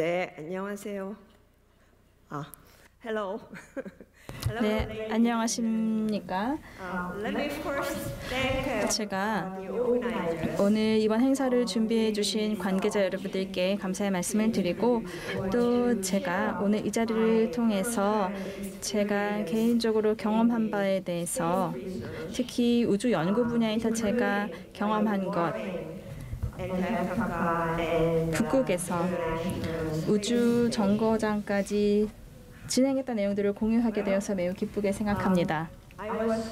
네, 안녕하세요. hello. Hello, 네, ladies. 안녕하십니까? Let me first thank 제가 the organizers. 오늘 이번 행사를 준비해 주신 관계자 여러분들께 감사의 말씀을 드리고, 또 제가 오늘 이 자리를 통해서 제가 개인적으로 경험한 바에 대해서, 특히 우주 연구 분야에서 제가 경험한 것, 북극에서 우주 정거장까지 진행했던 내용들을 공유하게 되어서 매우 기쁘게 생각합니다. I was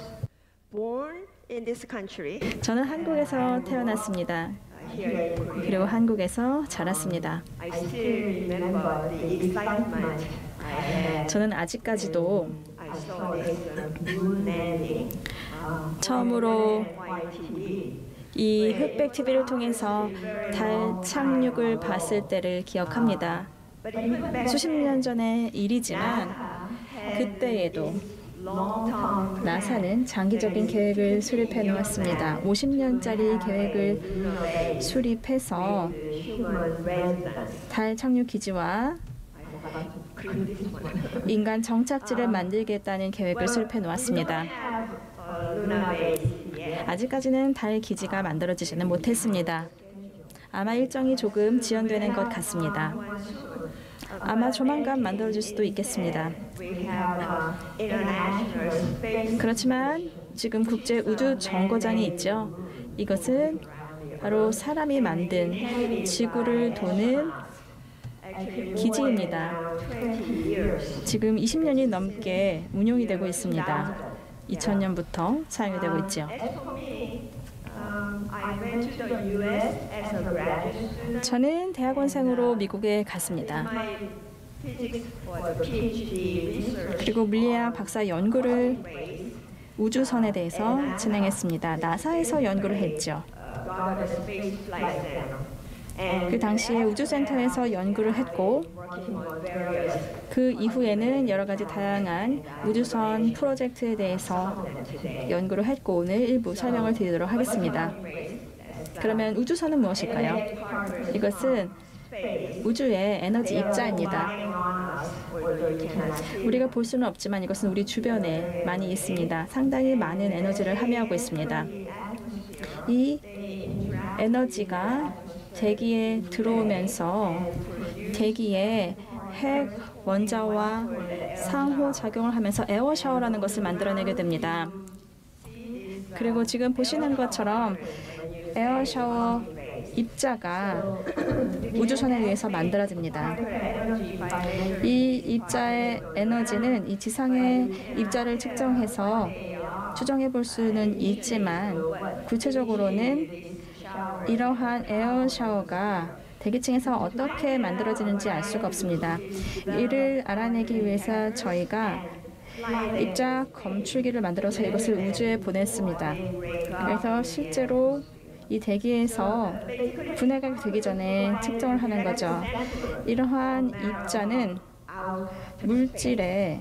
born in this country. 저는 한국에서 태어났습니다. Here in Korea. 그리고 한국에서 자랐습니다. I still remember the excitement I had. 저는 아직까지도 I saw this moon landing. 처음으로 YTV. 이 흑백 TV를 통해서 달 착륙을 봤을 때를 기억합니다. 수십 년 전의 일이지만 그때에도 나사는 장기적인 계획을 수립해 놓았습니다. 50년짜리 계획을 수립해서 달 착륙 기지와 인간 정착지를 만들겠다는 계획을 수립해 놓았습니다. 아직까지는 달 기지가 만들어지지는 못했습니다. 아마 일정이 조금 지연되는 것 같습니다. 아마 조만간 만들어질 수도 있겠습니다. 그렇지만 지금 국제 우주 정거장이 있죠. 이것은 바로 사람이 만든 지구를 도는 기지입니다. 지금 20년이 넘게 운용이 되고 있습니다. 2000년부터 사용이 되고 있죠. 저는 대학원생으로 미국에 갔습니다. 그리고 물리학 박사 연구를 우주선에 대해서 진행했습니다. 나사에서 연구를 했죠. 그 당시에 우주센터에서 연구를 했고, 그 이후에는 여러 가지 다양한 우주선 프로젝트에 대해서 연구를 했고, 오늘 일부 설명을 드리도록 하겠습니다. 그러면 우주선은 무엇일까요? 이것은 우주의 에너지 입자입니다. 우리가 볼 수는 없지만 이것은 우리 주변에 많이 있습니다. 상당히 많은 에너지를 함유하고 있습니다. 이 에너지가 대기에 들어오면서 대기에 핵 원자와 상호작용을 하면서 에어샤워라는 것을 만들어내게 됩니다. 그리고 지금 보시는 것처럼 에어샤워 입자가 우주선에 의해서 만들어집니다. 이 입자의 에너지는 이 지상의 입자를 측정해서 추정해 볼 수는 있지만, 구체적으로는 이러한 에어샤워가 대기층에서 어떻게 만들어지는지 알 수가 없습니다. 이를 알아내기 위해서 저희가 입자 검출기를 만들어서 이것을 우주에 보냈습니다. 그래서 실제로 이 대기에서 분해가 되기 전에 측정을 하는 거죠. 이러한 입자는 물질에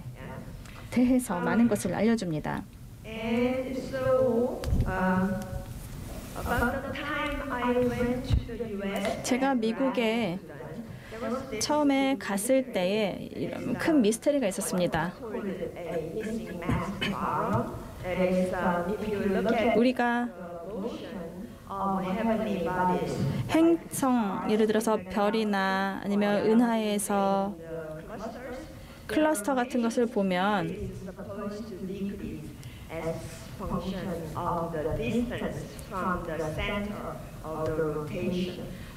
대해서 많은 것을 알려줍니다. 제가 미국에 처음에 갔을 때에 이런 큰 미스터리가 있었습니다. 우리가 행성, 예를 들어서 별이나 아니면 은하에서 클러스터 같은 것을 보면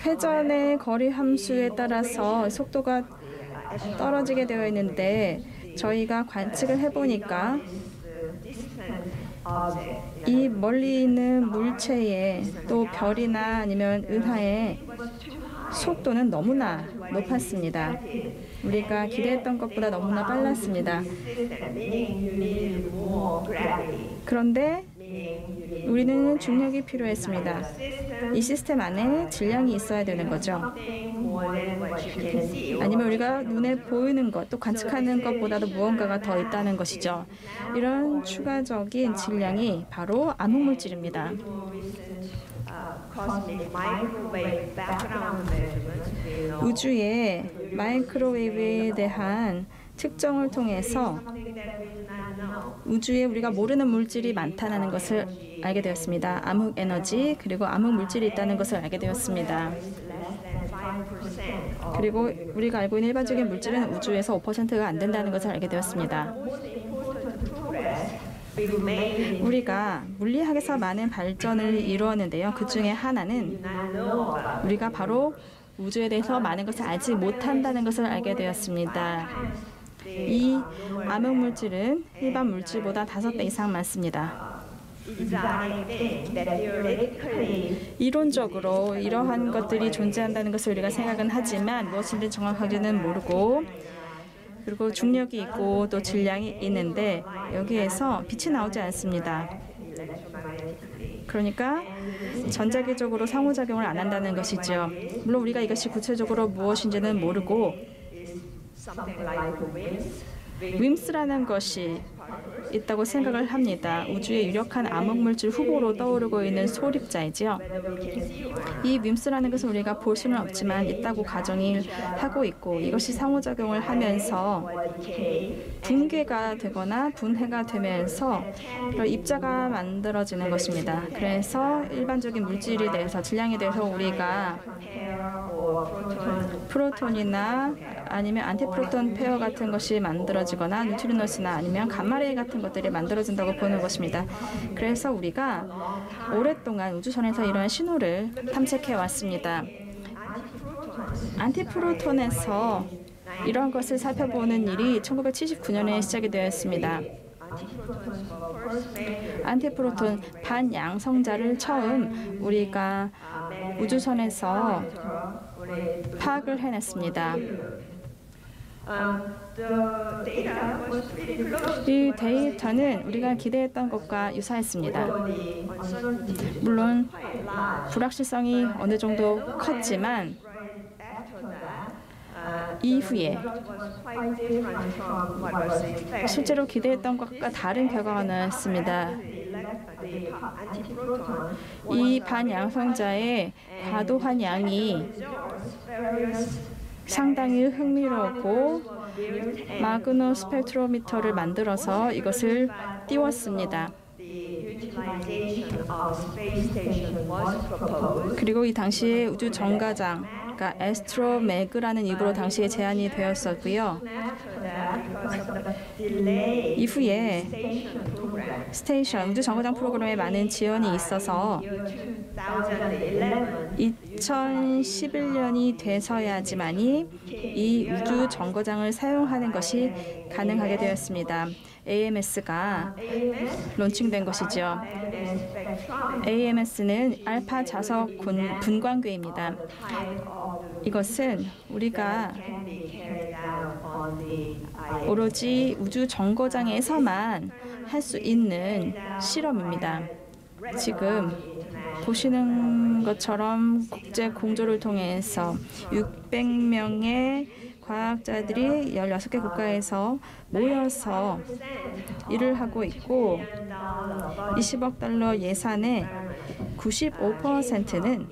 회전의 거리 함수에 따라서 속도가 떨어지게 되어 있는데, 저희가 관측을 해보니까 이 멀리 있는 물체의, 또 별이나 아니면 은하의 속도는 너무나 높았습니다. 우리가 기대했던 것보다 너무나 빨랐습니다. 그런데 우리는 중력이 필요했습니다. 이 시스템 안에 질량이 있어야 되는 거죠. 아니면 우리가 눈에 보이는 것, 또 관측하는 것보다도 무언가가 더 있다는 것이죠. 이런 추가적인 질량이 바로 암흑물질입니다. 우주에 마이크로웨이브에 대한 특정을 통해서 우주에 우리가 모르는 물질이 많다는 것을 알게 되었습니다. 암흑 에너지 그리고 암흑 물질이 있다는 것을 알게 되었습니다. 그리고 우리가 알고 있는 일반적인 물질은 우주에서 5%가 안 된다는 것을 알게 되었습니다. 우리가 물리학에서 많은 발전을 이루었는데요. 그 중에 하나는 우리가 바로 우주에 대해서 많은 것을 알지 못한다는 것을 알게 되었습니다. 이 암흑 물질은 일반 물질보다 5배 이상 많습니다. 이론적으로 이러한 것들이 존재한다는 것을 우리가 생각은 하지만 무엇인지 정확하게는 모르고 그리고 중력이 있고 또 질량이 있는데 여기에서 빛이 나오지 않습니다. 그러니까 전자기적으로 상호작용을 안 한다는 것이죠. 물론 우리가 이것이 구체적으로 무엇인지는 모르고 윈스라는 것이 있다고 생각을 합니다. 우주의 유력한 암흑물질 후보로 떠오르고 있는 소립자이지요. 이 윈스라는 것을 우리가 볼 수는 없지만 있다고 가정을 하고 있고 이것이 상호작용을 하면서 붕괴가 되거나 분해가 되면서 입자가 만들어지는 것입니다. 그래서 일반적인 물질에 대해서 질량에 대해서 우리가 프로톤이나 아니면 안티프로톤 페어 같은 것이 만들어지거나 뉴트리노스나 아니면 감마레이 같은 것들이 만들어진다고 보는 것입니다. 그래서 우리가 오랫동안 우주선에서 이러한 신호를 탐색해 왔습니다. 안티프로톤에서 이런 것을 살펴보는 일이 1979년에 시작이 되었습니다. 안티프로톤 반양성자를 처음 우리가 우주선에서 파악을 해냈습니다. 이 데이터는 우리가 기대했던 것과 유사했습니다. 물론 불확실성이 어느 정도 컸지만 이후에 실제로 기대했던 것과 다른 결과가 나왔습니다. 이 반양성자의 과도한 양이 상당히 흥미롭고 마그너 스펙트로미터를 만들어서 이것을 띄웠습니다. 그리고 이 당시에 우주 정거장, 그러니까 에스트로매그라는 이름으로 당시에 제안이 되었었고요. 이후에 스테이션, 우주 정거장 프로그램에 많은 지원이 있어서 2011년이 돼서야지만이 이 우주 정거장을 사용하는 것이 가능하게 되었습니다. AMS가 론칭된 것이죠. AMS는 알파 자석 분광괴입니다. 이것은 우리가 오로지 우주 정거장에서만 할 수 있는 실험입니다. 지금 보시는 것처럼 국제 공조를 통해서 600명의 과학자들이 16개 국가에서 모여서 일을 하고 있고 20억 달러 예산의 95%는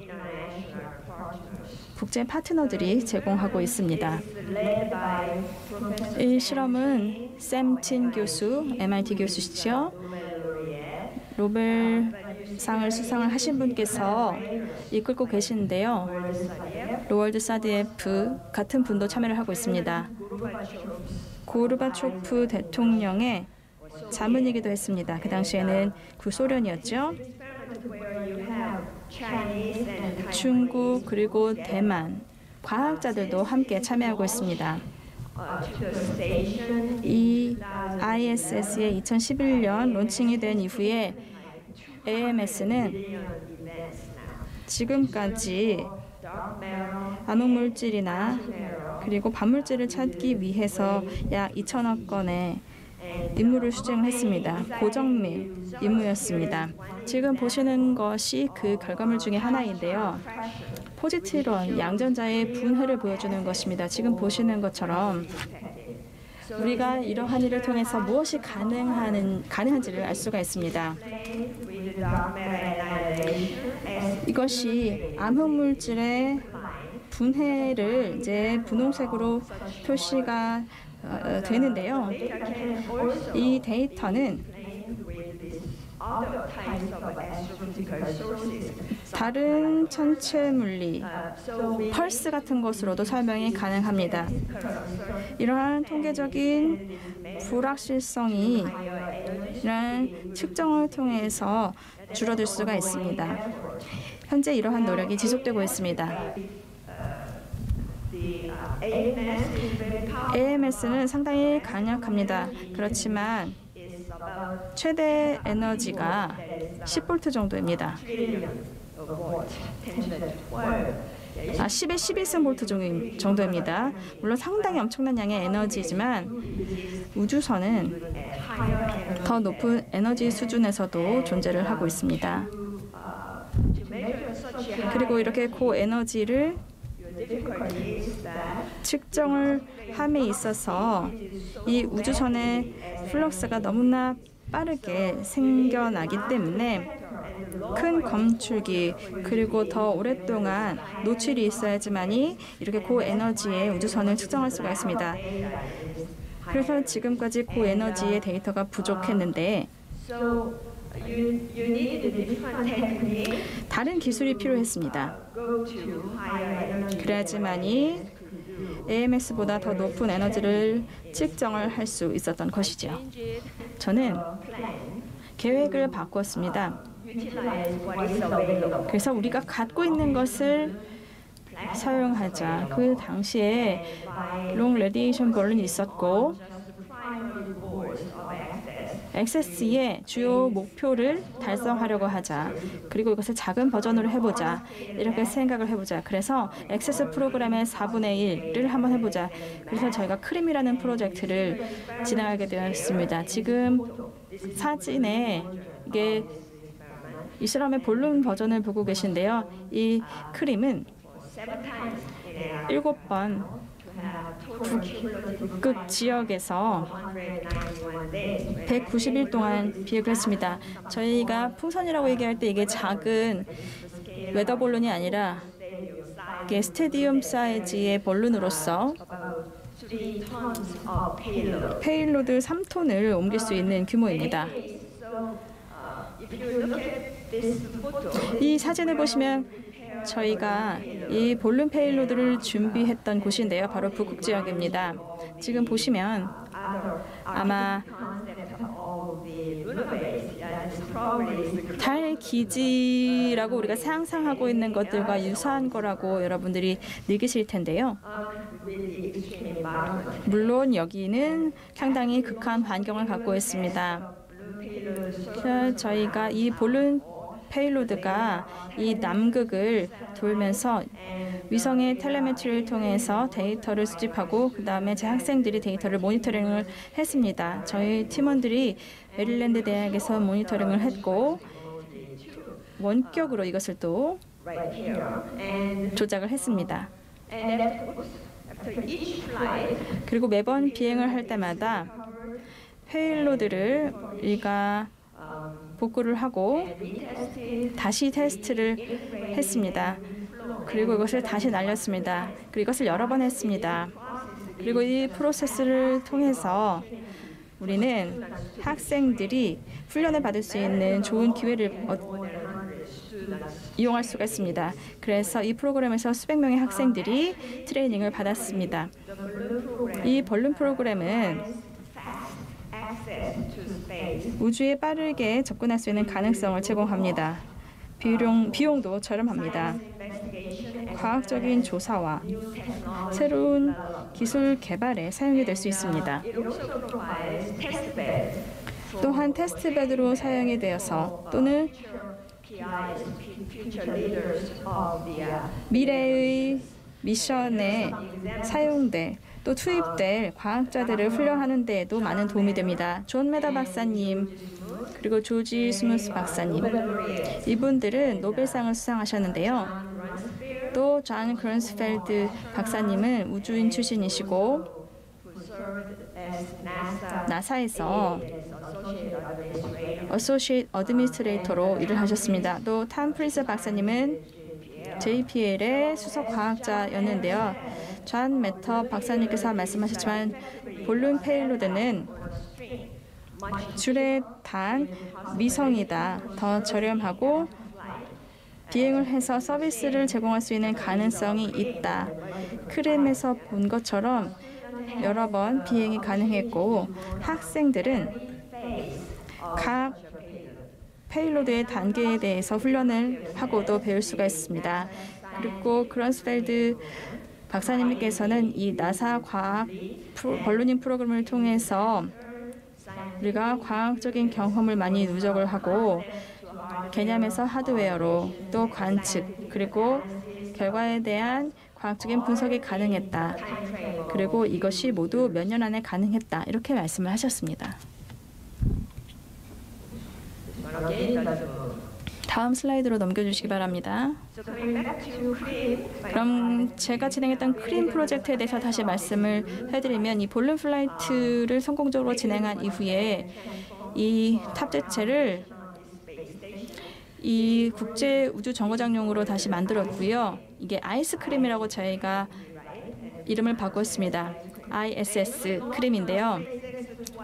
국제 파트너들이 제공하고 있습니다. 이 실험은 샘 틴 교수, MIT 교수시죠. 노벨상을 수상을 하신 분께서 이끌고 계시는데요. 로월드 사디에프 같은 분도 참여를 하고 있습니다. 고르바초프 대통령의 자문이기도 했습니다. 그 당시에는 구소련이었죠. 중국 그리고 대만 과학자들도 함께 참여하고 있습니다. 이 ISS의 2011년 론칭이 된 이후에 AMS는 지금까지 암흑물질이나 그리고 반물질을 찾기 위해서 약 2천억 건의 임무를 수행했습니다. 고정밀 임무였습니다. 지금 보시는 것이 그 결과물 중에 하나인데요. 포지트론, 양전자의 분해를 보여주는 것입니다. 지금 보시는 것처럼 우리가 이러한 일을 통해서 무엇이 가능한지를 알 수가 있습니다. 이것이 암흑물질의 분해를 이제 분홍색으로 표시가 되는데요. 이 데이터는 다른 천체 물리, 펄스 같은 것으로도 설명이 가능합니다. 이러한 통계적인 불확실성이 이러한 측정을 통해서 줄어들 수가 있습니다. 현재 이러한 노력이 지속되고 있습니다. AMS는 상당히 강력합니다. 그렇지만 최대 에너지가 10V 정도입니다. 10의 11승 정도입니다. 물론 상당히 엄청난 양의 에너지지만 우주선은 더 높은 에너지 수준에서도 존재를 하고 있습니다. 그리고 이렇게 고에너지를 측정을 함에 있어서 이 우주선의 플럭스가 너무나 빠르게 생겨나기 때문에 큰 검출기 그리고 더 오랫동안 노출이 있어야지만이 이렇게 고에너지의 우주선을 측정할 수가 있습니다. 그래서 지금까지 고에너지의 데이터가 부족했는데 다른 기술이 필요했습니다. 그래야지만이 AMS보다 더 높은 에너지를 측정을 할 수 있었던 것이죠. 저는 계획을 바꿨습니다. 그래서 우리가 갖고 있는 것을 사용하자. 그 당시에 롱 레디에이션 볼론이 있었고 액세스의 주요 목표를 달성하려고 하자. 그리고 이것을 작은 버전으로 해보자. 이렇게 생각을 해보자. 그래서 액세스 프로그램의 4분의 1을 한번 해보자. 그래서 저희가 크림이라는 프로젝트를 진행하게 되었습니다. 지금 사진에 이게 이슬람의 본론 버전을 보고 계신데요. 이 크림은 7번 북극 지역에서 190일 동안 비행을 했습니다. 저희가 풍선이라고 얘기할 때 이게 작은 웨더 볼론이 아니라 이게 스테디움 사이즈의 볼론으로서 페일로드 3톤을 옮길 수 있는 규모입니다. 이 사진을 보시면 저희가 이 볼론 페일로드를 준비했던 곳인데요. 바로 북극 지역입니다. 지금 보시면 아마 달 기지라고 우리가 상상하고 있는 것들과 유사한 거라고 여러분들이 느끼실 텐데요. 물론 여기는 상당히 극한 반경을 갖고 있습니다. 저희가 이 볼론 페일로드가 이 남극을 돌면서 위성의 텔레메트리를 통해서 데이터를 수집하고 그 다음에 제 학생들이 데이터를 모니터링을 했습니다. 저희 팀원들이 메릴랜드 대학에서 모니터링을 했고 원격으로 이것을 또 조작을 했습니다. 그리고 매번 비행을 할 때마다 페일로드를 우리가 복구를 하고 다시 테스트를 했습니다. 그리고 이것을 다시 날렸습니다. 그리고 이것을 여러 번 했습니다. 그리고 이 프로세스를 통해서 우리는 학생들이 훈련을 받을 수 있는 좋은 기회를 이용할 수가 있습니다. 그래서 이 프로그램에서 수백 명의 학생들이 트레이닝을 받았습니다. 이 볼론 프로그램은 우주에 빠르게 접근할 수 있는 가능성을 제공합니다. 비용도 저렴합니다. 과학적인 조사와 새로운 기술 개발에 사용이 될 수 있습니다. 또한 테스트베드로 사용이 되어서 또는 미래의 미션에 사용될 또 투입될 과학자들을 훈련하는 데에도 많은 도움이 됩니다. 존 메더 박사님 그리고 조지 스무스 박사님 이분들은 노벨상을 수상하셨는데요. 또 존 그런스펠드 박사님은 우주인 출신이시고 나사에서 어소시에이트 어드미니스트레이터로 일을 하셨습니다. 또 탐 프리스 박사님은 JPL의 수석 과학자였는데요. 존 매터 박사님께서 말씀하셨지만 볼륨 페일로드는 줄에 단 미성이다. 더 저렴하고 비행을 해서 서비스를 제공할 수 있는 가능성이 있다. 크림에서 본 것처럼 여러 번 비행이 가능했고 학생들은 각 페일로드의 단계에 대해서 훈련을 하고도 배울 수가 있습니다. 그리고 그런스펠드 박사님께서는 이 나사 과학 벌루닝 프로그램을 통해서 우리가 과학적인 경험을 많이 누적을 하고 개념에서 하드웨어로 또 관측 그리고 결과에 대한 과학적인 분석이 가능했다. 그리고 이것이 모두 몇 년 안에 가능했다. 이렇게 말씀을 하셨습니다. 다음 슬라이드로 넘겨주시기 바랍니다. 그럼 제가 진행했던 크림 프로젝트에 대해서 다시 말씀을 해드리면 이 볼륨 플라이트를 성공적으로 진행한 이후에 이 탑재체를 이 국제 우주 정거장용으로 다시 만들었고요. 이게 아이스크림이라고 저희가 이름을 바꿨습니다. ISS 크림인데요.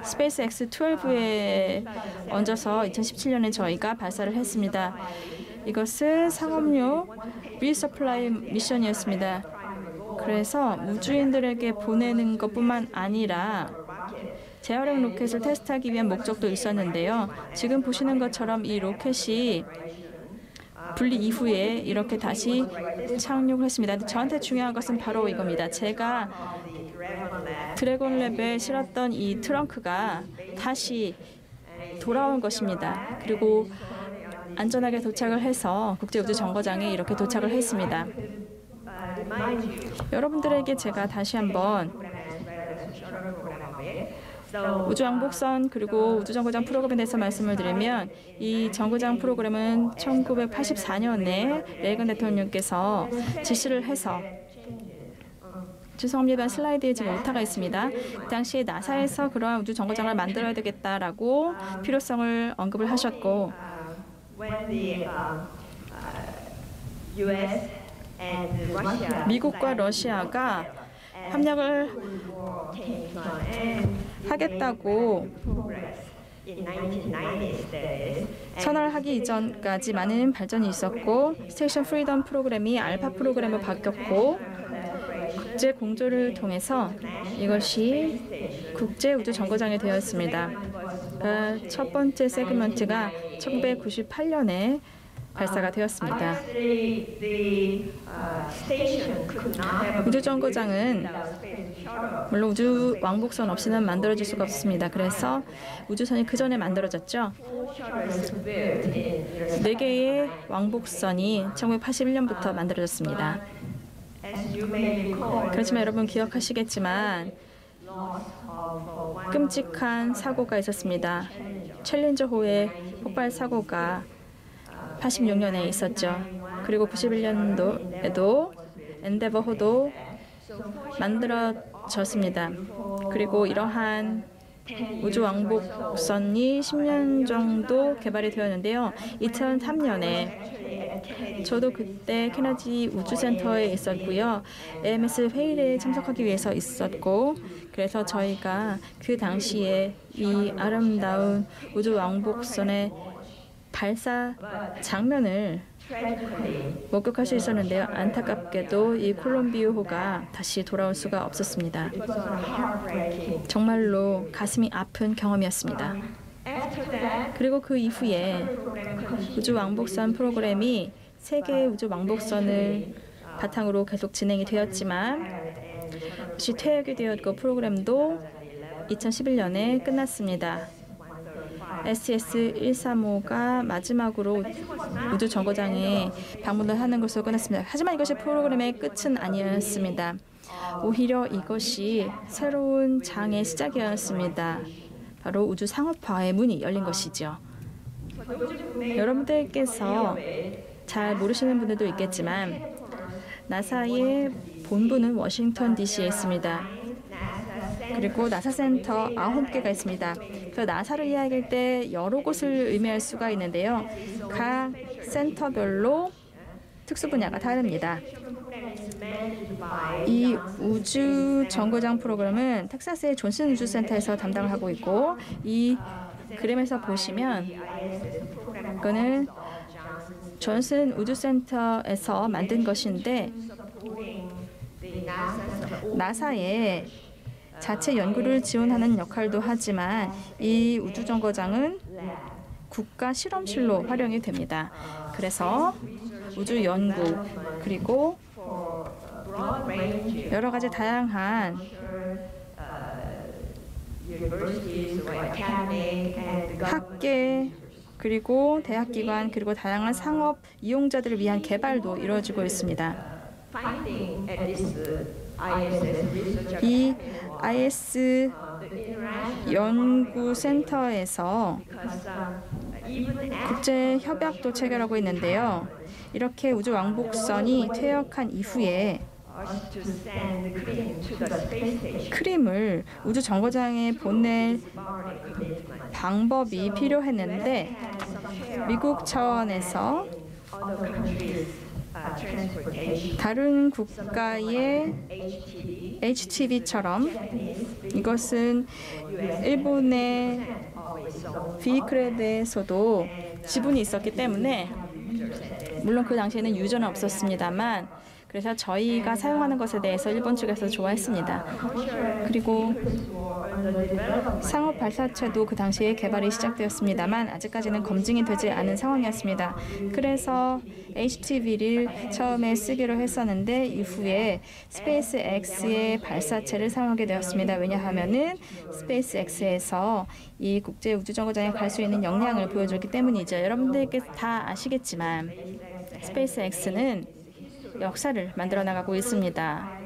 스페이스 X-12에 얹어서 2017년에 저희가 발사를 했습니다. 이것은 상업용 리서플라이 미션이었습니다. 그래서 우주인들에게 보내는 것뿐만 아니라 재활용 로켓을 테스트하기 위한 목적도 있었는데요. 지금 보시는 것처럼 이 로켓이 분리 이후에 이렇게 다시 착륙을 했습니다. 저한테 중요한 것은 바로 이겁니다. 제가 드래곤랩에 실었던 이 트렁크가 다시 돌아온 것입니다. 그리고 안전하게 도착을 해서 국제우주정거장에 이렇게 도착을 했습니다. 여러분들에게 제가 다시 한번 우주왕복선 그리고 우주정거장 프로그램에 대해서 말씀을 드리면 이 정거장 프로그램은 1984년에 레이건 대통령께서 지시를 해서 죄송합니다. 슬라이드에 지금 오타가 있습니다. 그 당시에 나사에서 그러한 우주정거장을 만들어야 되겠다라고 필요성을 언급을 하셨고 미국과 러시아가 협력을 하겠다고 선언을 하기 이전까지 많은 발전이 있었고 스테이션 프리덤 프로그램이 알파 프로그램으로 바뀌었고 국제 공조를 통해서 이것이 국제 우주 정거장이 되었습니다. 첫 번째 세그먼트가 1998년에 발사가 되었습니다. 우주정거장은 물론 우주 왕복선 없이는 만들어질 수가 없습니다. 그래서 우주선이 그 전에 만들어졌죠. 4개의 왕복선이 1981년부터 만들어졌습니다. 그렇지만 여러분 기억하시겠지만 끔찍한 사고가 있었습니다. 챌린저호의 폭발 사고가 86년에 있었죠. 그리고 91년도에도 엔데버호도 만들어졌습니다. 그리고 이러한 우주 왕복선이 10년 정도 개발이 되었는데요. 2003년에 저도 그때 케네디 우주센터에 있었고요. AMS 회의에 참석하기 위해서 있었고 그래서 저희가 그 당시에 이 아름다운 우주 왕복선의 발사 장면을 목격할 수 있었는데요. 안타깝게도 이 콜롬비아호가 다시 돌아올 수가 없었습니다. 정말로 가슴이 아픈 경험이었습니다. 그리고 그 이후에 우주 왕복선 프로그램이 세계의 우주 왕복선을 바탕으로 계속 진행이 되었지만 다시 퇴역이 되었고 프로그램도 2011년에 끝났습니다. STS-135가 마지막으로 우주 정거장에 방문을 하는 것으로 끝났습니다. 하지만 이것이 프로그램의 끝은 아니었습니다. 오히려 이것이 새로운 장의 시작이었습니다. 바로 우주 상업화의 문이 열린 것이죠. 여러분들께서 잘 모르시는 분들도 있겠지만 나사의 본부는 워싱턴 DC에 있습니다. 그리고 나사 센터 9개가 있습니다. 그 나사를 이야기할 때 여러 곳을 의미할 수가 있는데요. 각 센터별로 특수 분야가 다릅니다. 이 우주 정거장 프로그램은 텍사스의 존슨 우주센터에서 담당을 하고 있고, 이 그림에서 보시면 이거는 존슨 우주센터에서 만든 것인데 나사의 자체 연구를 지원하는 역할도 하지만 이 우주정거장은 국가 실험실로 활용이 됩니다. 그래서 우주 연구 그리고 여러 가지 다양한 학계 그리고 대학기관 그리고 다양한 상업 이용자들을 위한 개발도 이루어지고 있습니다. 이 IS 연구센터에서 국제 협약도 체결하고 있는데요. 이렇게 우주 왕복선이 퇴역한 이후에 크림을 우주 정거장에 보낼 방법이 필요했는데 미국 차원에서 다른 국가의 HTV처럼 이것은 일본의 비클에 대해서도 지분이 있었기 때문에 물론 그 당시에는 유저는 없었습니다만 그래서 저희가 사용하는 것에 대해서 일본 측에서 좋아했습니다. 그리고 상업 발사체도 그 당시에 개발이 시작되었습니다만 아직까지는 검증이 되지 않은 상황이었습니다. 그래서 HTV를 처음에 쓰기로 했었는데 이후에 스페이스 X의 발사체를 사용하게 되었습니다. 왜냐하면은 스페이스 X에서 이 국제 우주정거장에 갈 수 있는 역량을 보여줬기 때문이죠. 여러분들께서 다 아시겠지만 스페이스 X는 역사를 만들어 나가고 있습니다.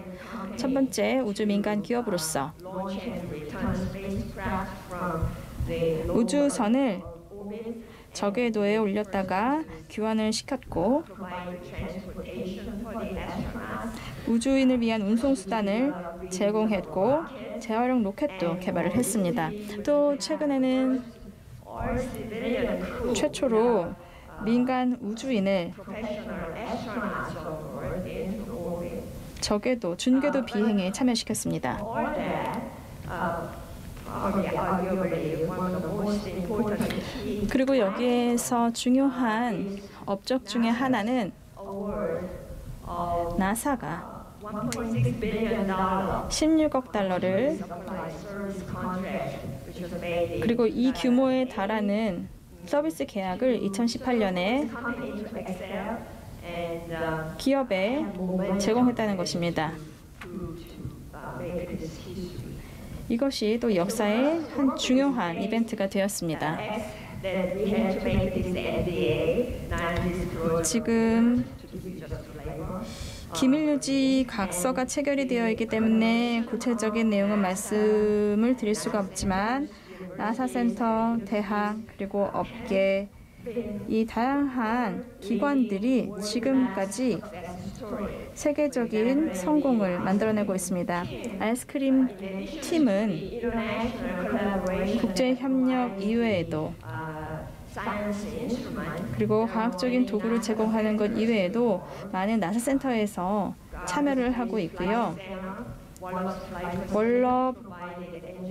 첫 번째, 우주 민간 기업으로서 우주선을 저궤도에 올렸다가 귀환을 시켰고 우주인을 위한 운송수단을 제공했고 재활용 로켓도 개발을 했습니다. 또 최근에는 최초로 민간 우주인을 저궤도, 준궤도 비행에 참여시켰습니다. 그리고 여기에서 중요한 업적 중에 하나는 나사가 16억 달러를 그리고 이 규모에 달하는 서비스 계약을 2018년에 기업에 제공했다는 것입니다. 이것이 또 역사의 한 중요한 이벤트가 되었습니다. 지금 기밀유지 각서가 체결이 되어 있기 때문에 구체적인 내용은 말씀을 드릴 수가 없지만 나사센터, 대학, 그리고 업계 이 다양한 기관들이 지금까지 세계적인 성공을 만들어내고 있습니다. 아이스크림 팀은 국제협력 이외에도 그리고 과학적인 도구를 제공하는 것 이외에도 많은 나사센터에서 참여를 하고 있고요. 월럽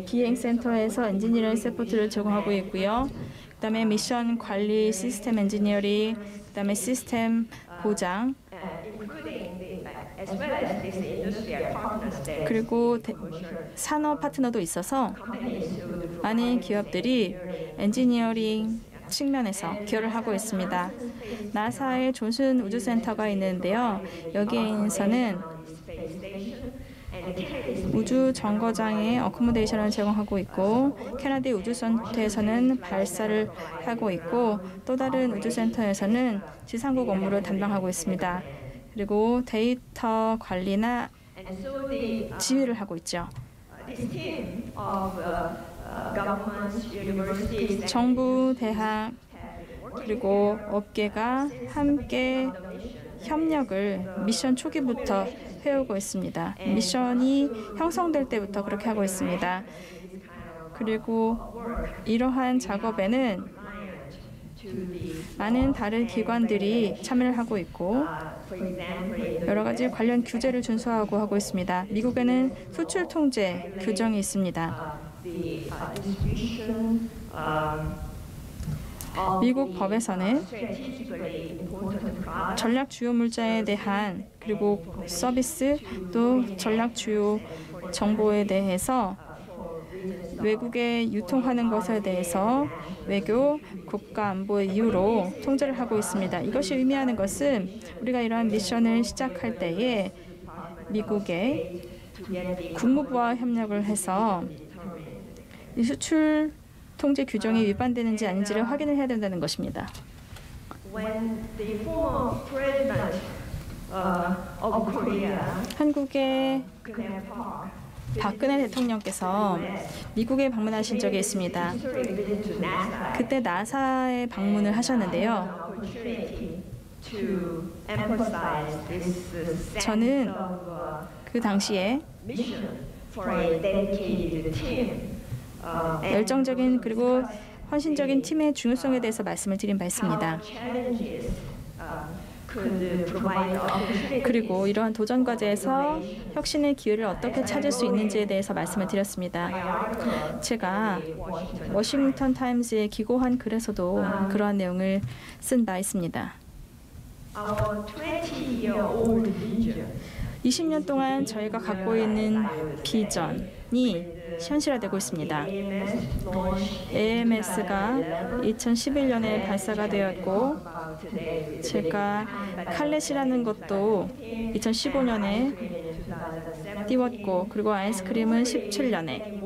비행센터에서 엔지니어링 서포트를 제공하고 있고요. 그다음에 미션 관리 시스템 엔지니어링, 그다음에 시스템 보장, 그리고 산업 파트너도 있어서 많은 기업들이 엔지니어링 측면에서 기여를 하고 있습니다. 나사의 존슨 우주센터가 있는데요. 여기에서는 우주 정거장에 어코모데이션을 제공하고 있고 캐나디 우주센터에서는 발사를 하고 있고 또 다른 우주센터에서는 지상국 업무를 담당하고 있습니다. 그리고 데이터 관리나 지휘를 하고 있죠. 정부, 대학, 그리고 업계가 함께 협력을 미션 초기부터 해오고 있습니다. 미션이 형성될 때부터 그렇게 하고 있습니다. 그리고 이러한 작업에는 많은 다른 기관들이 참여를 하고 있고 여러 가지 관련 규제를 준수하고 하고 있습니다. 미국에는 수출 통제 규정이 있습니다. 미국 법에서는 전략 주요 물자에 대한 그리고 서비스 또 전략 주요 정보에 대해서 외국에 유통하는 것에 대해서 외교, 국가 안보의 이유로 통제를 하고 있습니다. 이것이 의미하는 것은 우리가 이러한 미션을 시작할 때에 미국의 국무부와 협력을 해서 이 수출 통제 규정이 위반되는지 아닌지를 확인을 해야 된다는 것입니다. 한국의 박근혜 대통령께서 미국에 방문하신 적이 있습니다. 그때 나사에 방문을 하셨는데요. 저는 그 당시에 열정적인 그리고 헌신적인 팀의 중요성에 대해서 말씀을 드린 바 있습니다. 그리고 이러한 도전 과제에서 혁신의 기회를 어떻게 찾을 수 있는지에 대해서 말씀을 드렸습니다. 제가 워싱턴 타임즈에 기고한 글에서도 그러한 내용을 쓴 바 있습니다. 20년 동안 저희가 갖고 있는 비전이 현실화되고 있습니다. AMS가 2011년에 발사가 되었고 제가 칼렛이라는 것도 2015년에 띄웠고 그리고 아이스크림은 17년에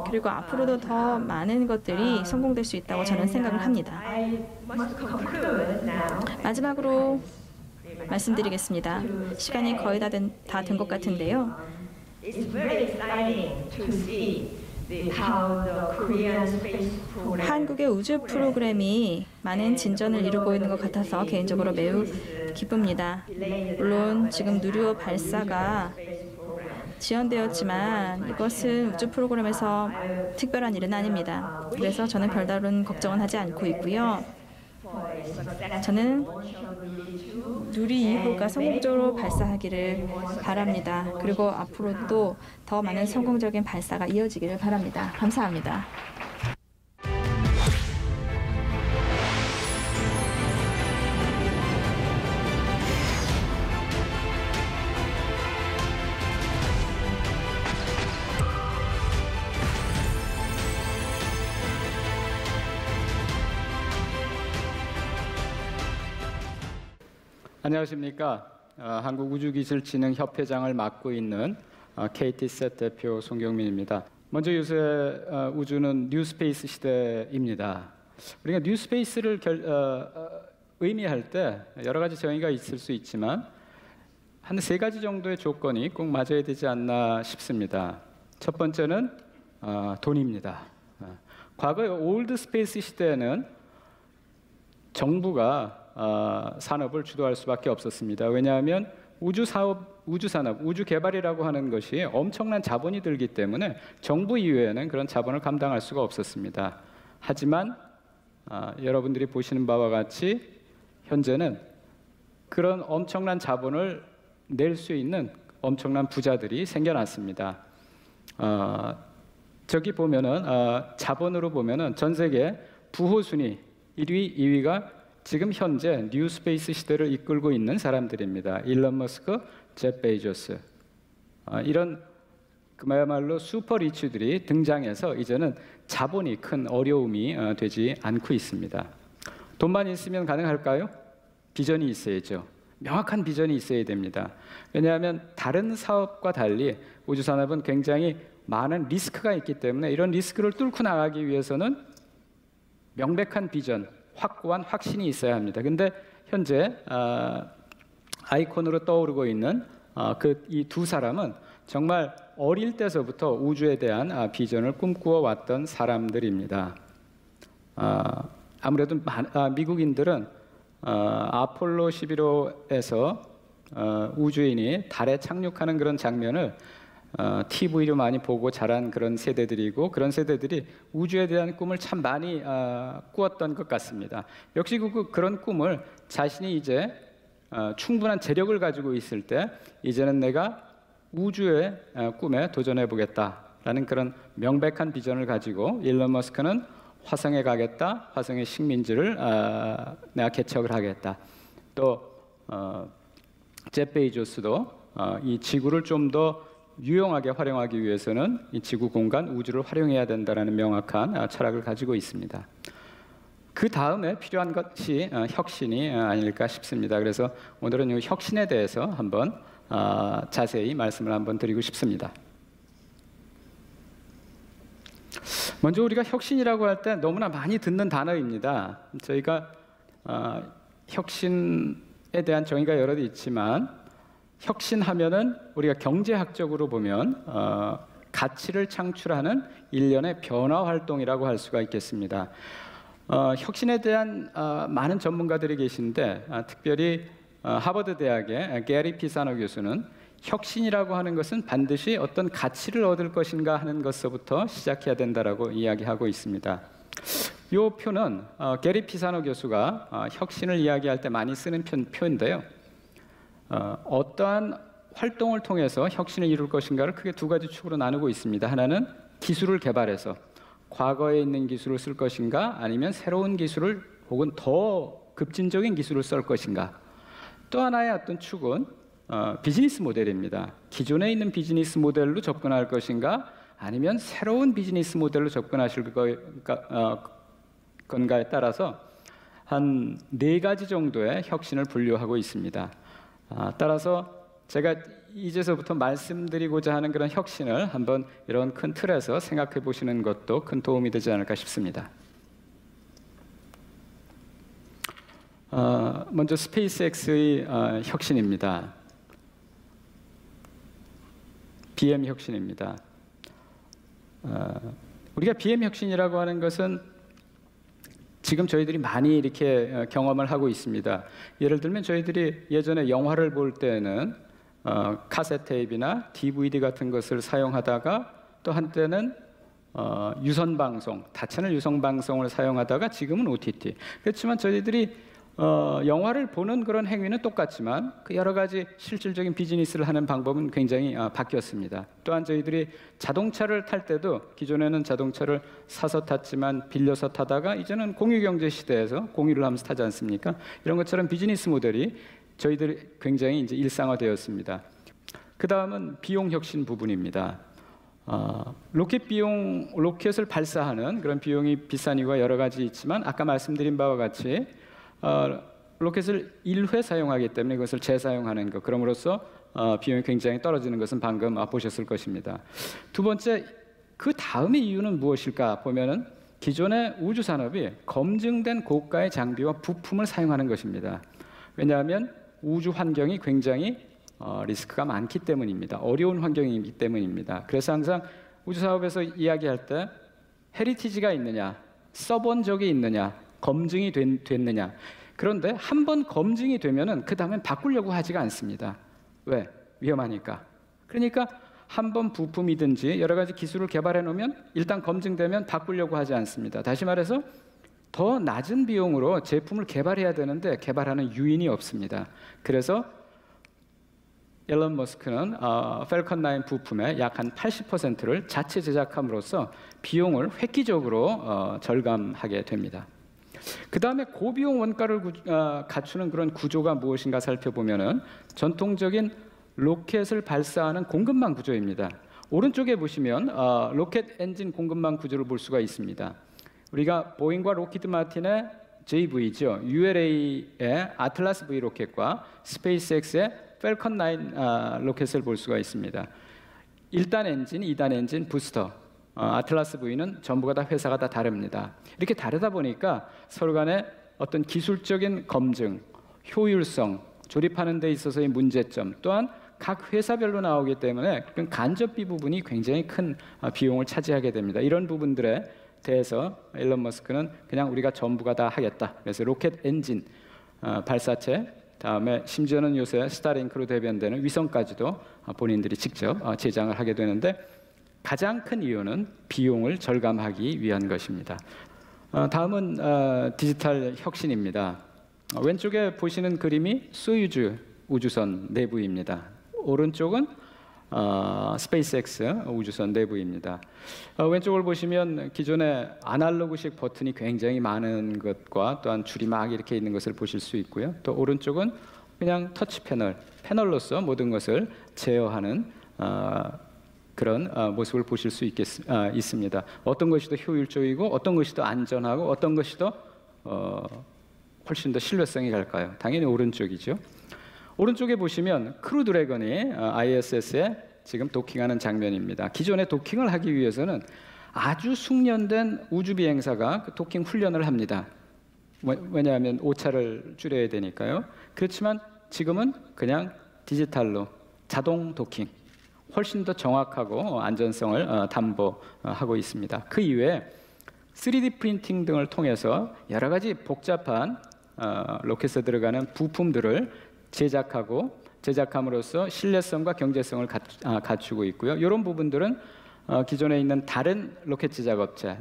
그리고 앞으로도 더 많은 것들이 성공될 수 있다고 저는 생각을 합니다. 마지막으로 말씀드리겠습니다. 시간이 거의 다 된 것 같은데요. 한국의 우주 프로그램이 많은 진전을 이루고 있는 것 같아서 개인적으로 매우 기쁩니다. 물론 지금 누리호 발사가 지연되었지만 이것은 우주 프로그램에서 특별한 일은 아닙니다. 그래서 저는 별다른 걱정은 하지 않고 있고요. 저는 누리 2호가 성공적으로 발사하기를 바랍니다. 그리고 앞으로도 더 많은 성공적인 발사가 이어지기를 바랍니다. 감사합니다. 안녕하십니까. 한국우주기술진흥협회장을 맡고 있는 KT셋 대표 송경민입니다. 먼저 요새 우주는 뉴스페이스 시대입니다. 우리가 뉴스페이스를 의미할 때 여러 가지 정의가 있을 수 있지만 한 3가지 정도의 조건이 꼭 맞아야 되지 않나 싶습니다. 첫 번째는 돈입니다. 과거의 올드 스페이스 시대에는 정부가 산업을 주도할 수밖에 없었습니다. 왜냐하면 우주사업, 우주산업, 우주개발이라고 하는 것이 엄청난 자본이 들기 때문에 정부 이외에는 그런 자본을 감당할 수가 없었습니다. 하지만 여러분들이 보시는 바와 같이 현재는 그런 엄청난 자본을 낼 수 있는 엄청난 부자들이 생겨났습니다. 저기 보면은 자본으로 보면은 전 세계 부호 순위 1위, 2위가 지금 현재 뉴스페이스 시대를 이끌고 있는 사람들입니다. 일론 머스크, 제프 베이조스. 이런 그야말로 슈퍼 리치들이 등장해서 이제는 자본이 큰 어려움이 되지 않고 있습니다. 돈만 있으면 가능할까요? 비전이 있어야죠. 명확한 비전이 있어야 됩니다. 왜냐하면 다른 사업과 달리 우주산업은 굉장히 많은 리스크가 있기 때문에 이런 리스크를 뚫고 나가기 위해서는 명백한 비전, 확고한 확신이 있어야 합니다. 근데 현재 아이콘으로 떠오르고 있는 이 두 사람은 정말 어릴 때서부터 우주에 대한 비전을 꿈꾸어 왔던 사람들입니다. 아무래도 미국인들은 아폴로 11호에서 우주인이 달에 착륙하는 그런 장면을 TV로 많이 보고 자란 그런 세대들이고 그런 세대들이 우주에 대한 꿈을 참 많이 꾸었던 것 같습니다. 역시 그런 꿈을 자신이 이제 충분한 재력을 가지고 있을 때 이제는 내가 우주의 꿈에 도전해 보겠다라는 그런 명백한 비전을 가지고 일론 머스크는 화성에 가겠다, 화성의 식민지를 내가 개척을 하겠다. 또 제프 베이조스도 이 지구를 좀 더 유용하게 활용하기 위해서는 이 지구 공간, 우주를 활용해야 된다는 명확한 철학을 가지고 있습니다. 그 다음에 필요한 것이 혁신이 아닐까 싶습니다. 그래서 오늘은 이 혁신에 대해서 한번 자세히 말씀을 한번 드리고 싶습니다. 먼저 우리가 혁신이라고 할 때 너무나 많이 듣는 단어입니다. 저희가 혁신에 대한 정의가 여러 개 있지만 혁신하면은 우리가 경제학적으로 보면 가치를 창출하는 일련의 변화 활동이라고 할 수가 있겠습니다. 혁신에 대한 많은 전문가들이 계신데 특별히 하버드 대학의 게리 피사노 교수는 혁신이라고 하는 것은 반드시 어떤 가치를 얻을 것인가 하는 것서부터 시작해야 된다라고 이야기하고 있습니다. 이 표는 게리 피사노 교수가 혁신을 이야기할 때 많이 쓰는 표인데요. 어떠한 활동을 통해서 혁신을 이룰 것인가를 크게 두 가지 축으로 나누고 있습니다. 하나는 기술을 개발해서 과거에 있는 기술을 쓸 것인가 아니면 새로운 기술을 혹은 더 급진적인 기술을 쓸 것인가. 또 하나의 어떤 축은 비즈니스 모델입니다. 기존에 있는 비즈니스 모델로 접근할 것인가 아니면 새로운 비즈니스 모델로 접근하실 건가에 따라서 한 4가지 정도의 혁신을 분류하고 있습니다. 따라서 제가 이제서부터 말씀드리고자 하는 그런 혁신을 한번 이런 큰 틀에서 생각해 보시는 것도 큰 도움이 되지 않을까 싶습니다. 먼저 스페이스X의 혁신입니다. BM 혁신입니다. 우리가 BM 혁신이라고 하는 것은 지금 저희들이 많이 이렇게 경험을 하고 있습니다. 예를 들면 저희들이 예전에 영화를 볼 때는 카세트 테이프나 DVD 같은 것을 사용하다가 또 한때는 유선 방송, 다채널 유선 방송을 사용하다가 지금은 OTT. 그렇지만 저희들이 영화를 보는 그런 행위는 똑같지만 그 여러 가지 실질적인 비즈니스를 하는 방법은 굉장히 바뀌었습니다. 또한 저희들이 자동차를 탈 때도 기존에는 자동차를 사서 탔지만 빌려서 타다가 이제는 공유경제 시대에서 공유를 하면서 타지 않습니까? 이런 것처럼 비즈니스 모델이 저희들이 굉장히 이제 일상화되었습니다. 그 다음은 비용 혁신 부분입니다. 로켓을 발사하는 그런 비용이 비싼 이유가 여러 가지 있지만 아까 말씀드린 바와 같이 로켓을 1회 사용하기 때문에 그것을 재사용하는 것, 그럼으로써 비용이 굉장히 떨어지는 것은 방금 보셨을 것입니다. 두 번째, 그 다음의 이유는 무엇일까 보면은 기존의 우주 산업이 검증된 고가의 장비와 부품을 사용하는 것입니다. 왜냐하면 우주 환경이 굉장히 리스크가 많기 때문입니다. 어려운 환경이기 때문입니다. 그래서 항상 우주 사업에서 이야기할 때 헤리티지가 있느냐, 써본 적이 있느냐, 검증이 됐느냐. 그런데 한번 검증이 되면은 그 다음엔 바꾸려고 하지가 않습니다. 왜? 위험하니까. 그러니까 한번 부품이든지 여러 가지 기술을 개발해 놓으면 일단 검증되면 바꾸려고 하지 않습니다. 다시 말해서 더 낮은 비용으로 제품을 개발해야 되는데 개발하는 유인이 없습니다. 그래서 일론 머스크는 펠컨 9 부품의 약 한 80%를 자체 제작함으로써 비용을 획기적으로 절감하게 됩니다. 그 다음에 고비용 원가를 갖추는 그런 구조가 무엇인가 살펴보면은 전통적인 로켓을 발사하는 공급망 구조입니다. 오른쪽에 보시면 로켓 엔진 공급망 구조를 볼 수가 있습니다. 우리가 보잉과 로키드 마틴의 JV죠. ULA의 아틀라스 V 로켓과 스페이스X의 펠컨 9 로켓을 볼 수가 있습니다. 1단 엔진, 2단 엔진, 부스터. 아틀라스 V는 전부가 다 회사가 다 다릅니다. 이렇게 다르다 보니까 서로 간에 어떤 기술적인 검증, 효율성, 조립하는 데 있어서의 문제점, 또한 각 회사별로 나오기 때문에 그 간접비 부분이 굉장히 큰 비용을 차지하게 됩니다. 이런 부분들에 대해서 일론 머스크는 그냥 우리가 전부가 다 하겠다. 그래서 로켓 엔진 발사체 다음에 심지어는 요새 스타링크로 대변되는 위성까지도 본인들이 직접 제장을 하게 되는데 가장 큰 이유는 비용을 절감하기 위한 것입니다. 다음은 디지털 혁신입니다. 왼쪽에 보시는 그림이 소유주 우주선 내부입니다. 오른쪽은 스페이스X 우주선 내부입니다. 왼쪽을 보시면 기존의 아날로그식 버튼이 굉장히 많은 것과 또한 줄이 막 이렇게 있는 것을 보실 수 있고요. 또 오른쪽은 그냥 터치 패널로서 모든 것을 제어하는 그런 모습을 보실 수 있습니다. 어떤 것이 더 효율적이고 어떤 것이 더 안전하고 어떤 것이 더 훨씬 더 신뢰성이 갈까요? 당연히 오른쪽이죠. 오른쪽에 보시면 크루 드래곤이 ISS에 지금 도킹하는 장면입니다. 기존에 도킹을 하기 위해서는 아주 숙련된 우주 비행사가 그 도킹 훈련을 합니다. 왜냐하면 오차를 줄여야 되니까요. 그렇지만 지금은 그냥 디지털로 자동 도킹, 훨씬 더 정확하고 안전성을 담보하고 있습니다. 그 이외에 3D 프린팅 등을 통해서 여러 가지 복잡한 로켓에 들어가는 부품들을 제작함으로써 신뢰성과 경제성을 갖추고 있고요. 이런 부분들은 기존에 있는 다른 로켓 제작 업체,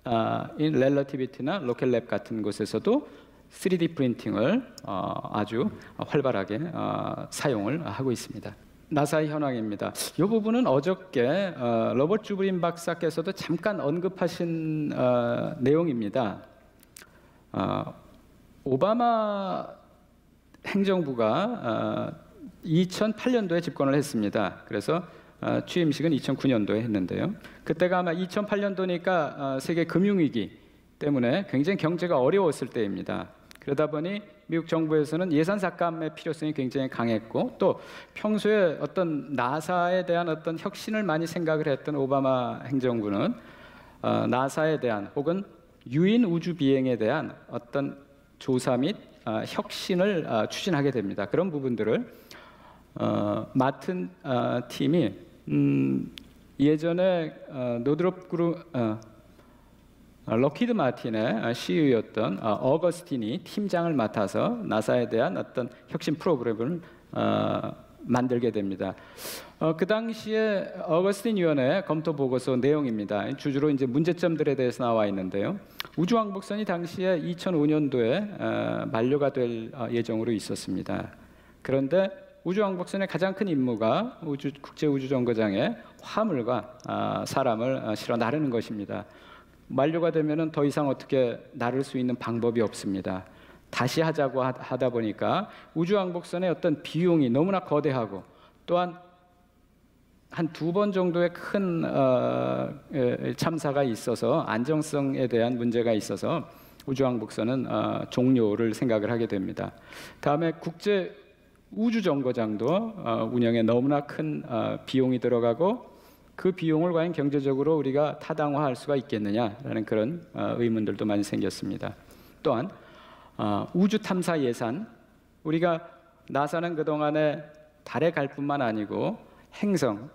렐러티비티나 로켓랩 같은 곳에서도 3D 프린팅을 아주 활발하게 사용을 하고 있습니다. 나사의 현황입니다. 이 부분은 어저께 로버트 주브린 박사께서도 잠깐 언급하신 내용입니다. 오바마 행정부가 2008년도에 집권을 했습니다. 그래서 취임식은 2009년도에 했는데요. 그때가 아마 2008년도니까 세계 금융위기 때문에 굉장히 경제가 어려웠을 때입니다. 그러다 보니 미국 정부에서는 예산 삭감의 필요성이 굉장히 강했고 또 평소에 어떤 나사에 대한 어떤 혁신을 많이 생각을 했던 오바마 행정부는 나사에 대한 혹은 유인 우주 비행에 대한 어떤 조사 및 혁신을 추진하게 됩니다. 그런 부분들을 맡은 팀이 예전에 노드롭 그룹 럭히드 마틴의 CEO였던 어거스틴이 팀장을 맡아서 나사에 대한 어떤 혁신 프로그램을 만들게 됩니다. 그 당시에 어거스틴 위원회 검토 보고서 내용입니다. 주로 이제 문제점들에 대해서 나와 있는데요. 우주왕복선이 당시에 2005년도에 만료가 될 예정으로 있었습니다. 그런데 우주왕복선의 가장 큰 임무가 국제우주정거장에 화물과 사람을 실어 나르는 것입니다. 만료가 되면은 더 이상 어떻게 나를 수 있는 방법이 없습니다. 다시 하자고 하다 보니까 우주왕복선의 어떤 비용이 너무나 거대하고 또한 한 2번 정도의 큰 참사가 있어서 안정성에 대한 문제가 있어서 우주왕복선은 종료를 생각을 하게 됩니다. 다음에 국제 우주정거장도 운영에 너무나 큰 비용이 들어가고 그 비용을 과연 경제적으로 우리가 타당화할 수가 있겠느냐라는 그런 의문들도 많이 생겼습니다. 또한 우주 탐사 예산, 우리가 나사는 그동안에 달에 갈 뿐만 아니고 행성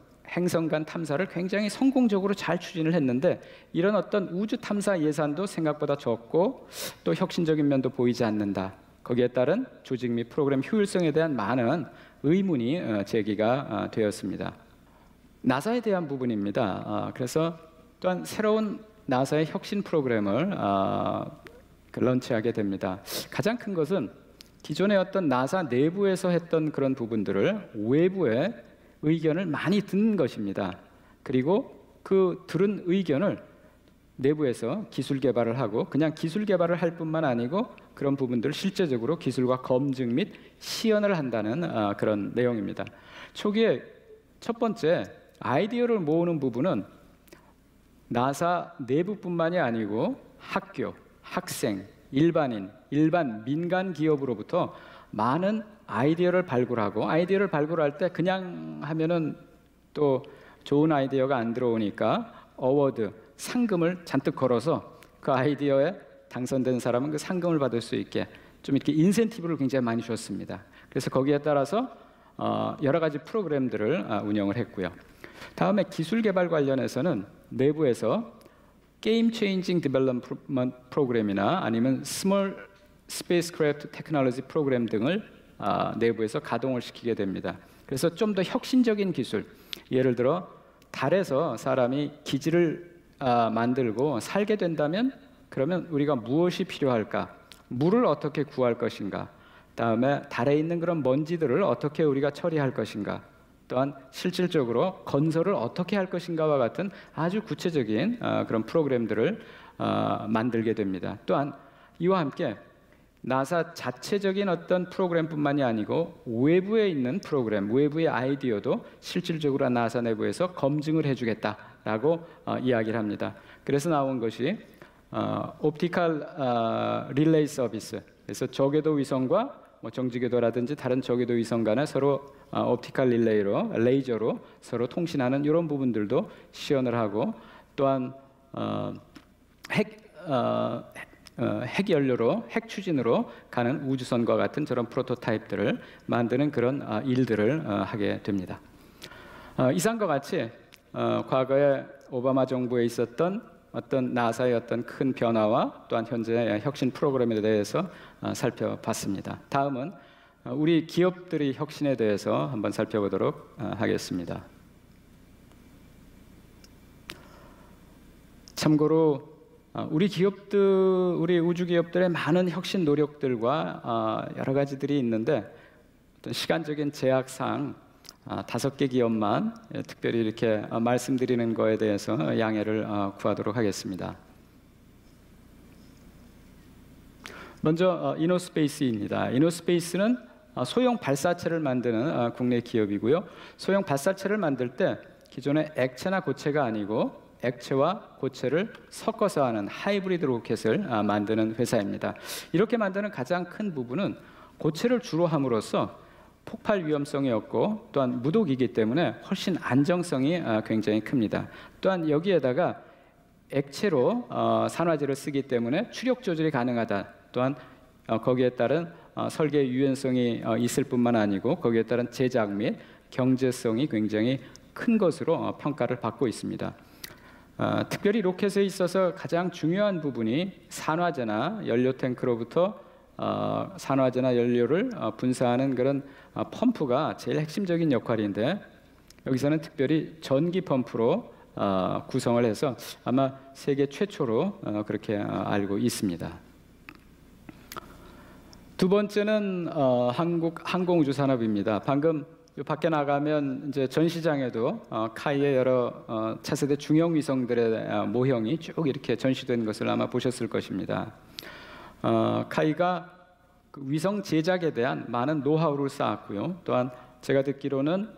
간 탐사를 굉장히 성공적으로 잘 추진을 했는데 이런 어떤 우주 탐사 예산도 생각보다 적고 또 혁신적인 면도 보이지 않는다. 거기에 따른 조직 및 프로그램 효율성에 대한 많은 의문이 제기가 되었습니다. 나사에 대한 부분입니다. 그래서 또한 새로운 나사의 혁신 프로그램을 런치하게 됩니다. 가장 큰 것은 기존의 어떤 나사 내부에서 했던 그런 부분들을 외부의 의견을 많이 듣는 것입니다. 그리고 그 들은 의견을 내부에서 기술 개발을 하고 그냥 기술 개발을 할 뿐만 아니고 그런 부분들을 실제적으로 기술과 검증 및 시연을 한다는 그런 내용입니다. 초기에 첫 번째 아이디어를 모으는 부분은 나사 내부뿐만이 아니고 학교, 학생, 일반인, 일반 민간 기업으로부터 많은 아이디어를 발굴하고 아이디어를 발굴할 때 그냥 하면은 또 좋은 아이디어가 안 들어오니까 어워드, 상금을 잔뜩 걸어서 그 아이디어에 당선된 사람은 그 상금을 받을 수 있게 좀 이렇게 인센티브를 굉장히 많이 줬습니다. 그래서 거기에 따라서 여러 가지 프로그램들을 운영을 했고요. 다음에 기술 개발 관련해서는 내부에서 게임 체인징 디벨롭먼트 프로그램이나 아니면 스몰 스페이스크래프트 테크놀로지 프로그램 등을 내부에서 가동을 시키게 됩니다. 그래서 좀 더 혁신적인 기술, 예를 들어 달에서 사람이 기지를 만들고 살게 된다면 그러면 우리가 무엇이 필요할까? 물을 어떻게 구할 것인가? 다음에 달에 있는 그런 먼지들을 어떻게 우리가 처리할 것인가? 또한 실질적으로 건설을 어떻게 할 것인가와 같은 아주 구체적인 그런 프로그램들을 만들게 됩니다. 또한 이와 함께 나사 자체적인 어떤 프로그램뿐만이 아니고 외부에 있는 프로그램, 외부의 아이디어도 실질적으로 나사 내부에서 검증을 해주겠다라고 이야기를 합니다. 그래서 나온 것이 옵티컬 릴레이 서비스. 그래서 저궤도 위성과 정지궤도라든지 다른 저궤도 위성 간에 서로 옵티컬 릴레이로, 레이저로 서로 통신하는 이런 부분들도 시연을 하고, 또한 핵 연료로, 핵 추진으로 가는 우주선과 같은 저런 프로토타입들을 만드는 그런 일들을 하게 됩니다. 이상과 같이 과거에 오바마 정부에 있었던 어떤 나사의 어떤 큰 변화와 또한 현재의 혁신 프로그램에 대해서 살펴봤습니다. 다음은 우리 기업들의 혁신에 대해서 한번 살펴보도록 하겠습니다. 참고로 우리 우주 기업들의 많은 혁신 노력들과 여러 가지들이 있는데 어떤 시간적인 제약상 5개 기업만 특별히 이렇게 말씀드리는 거에 대해서 양해를 구하도록 하겠습니다. 먼저 이노스페이스입니다. 이노스페이스는 소형 발사체를 만드는 국내 기업이고요. 소형 발사체를 만들 때 기존의 액체나 고체가 아니고 액체와 고체를 섞어서 하는 하이브리드 로켓을 만드는 회사입니다. 이렇게 만드는 가장 큰 부분은 고체를 주로 함으로써 폭발 위험성이 없고 또한 무독이기 때문에 훨씬 안정성이 굉장히 큽니다. 또한 여기에다가 액체로 산화제를 쓰기 때문에 추력 조절이 가능하다. 또한 거기에 따른 설계 유연성이 있을 뿐만 아니고 거기에 따른 제작 및 경제성이 굉장히 큰 것으로 평가를 받고 있습니다. 특별히 로켓에 있어서 가장 중요한 부분이 산화제나 연료 탱크로부터 산화제나 연료를 분사하는 그런 펌프가 제일 핵심적인 역할인데, 여기서는 특별히 전기 펌프로 구성을 해서 아마 세계 최초로 그렇게 알고 있습니다. 두 번째는 한국 항공우주 산업입니다. 방금 밖에 나가면 이제 전시장에도 카이의 여러 차세대 중형 위성들의 모형이 쭉 이렇게 전시된 것을 아마 보셨을 것입니다. 카이가 그 위성 제작에 대한 많은 노하우를 쌓았고요. 또한 제가 듣기로는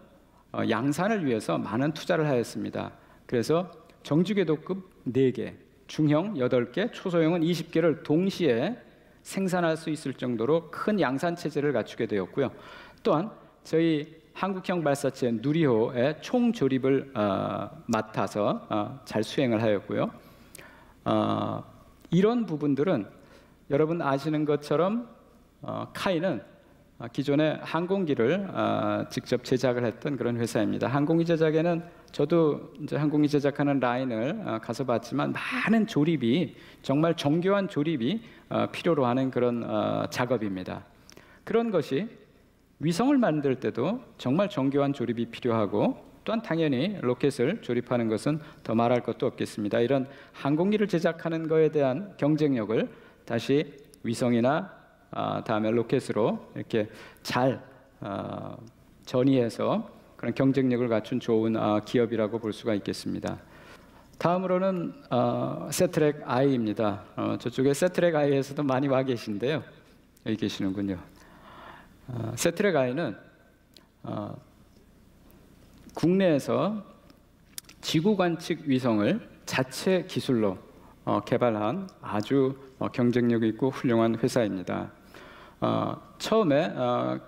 양산을 위해서 많은 투자를 하였습니다. 그래서 정주궤도급 4개, 중형 8개, 초소형은 20개를 동시에 생산할 수 있을 정도로 큰 양산 체제를 갖추게 되었고요. 또한 저희 한국형 발사체 누리호의 총 조립을 맡아서 잘 수행을 하였고요. 이런 부분들은 여러분 아시는 것처럼 카이는 기존의 항공기를 직접 제작을 했던 그런 회사입니다. 항공기 제작에는 저도 이제 항공기 제작하는 라인을 가서 봤지만 많은 조립이, 정말 정교한 조립이 필요로 하는 그런 작업입니다. 그런 것이 위성을 만들 때도 정말 정교한 조립이 필요하고, 또한 당연히 로켓을 조립하는 것은 더 말할 것도 없겠습니다. 이런 항공기를 제작하는 것에 대한 경쟁력을 다시 위성이나 다음에 로켓으로 이렇게 잘 전이해서 그런 경쟁력을 갖춘 좋은 기업이라고 볼 수가 있겠습니다. 다음으로는 세트랙 I입니다. 저쪽에 세트랙 I에서도 많이 와 계신데요. 여기 계시는군요. 세트랙 I는 국내에서 지구 관측 위성을 자체 기술로 개발한 아주 경쟁력 있고 훌륭한 회사입니다. 처음에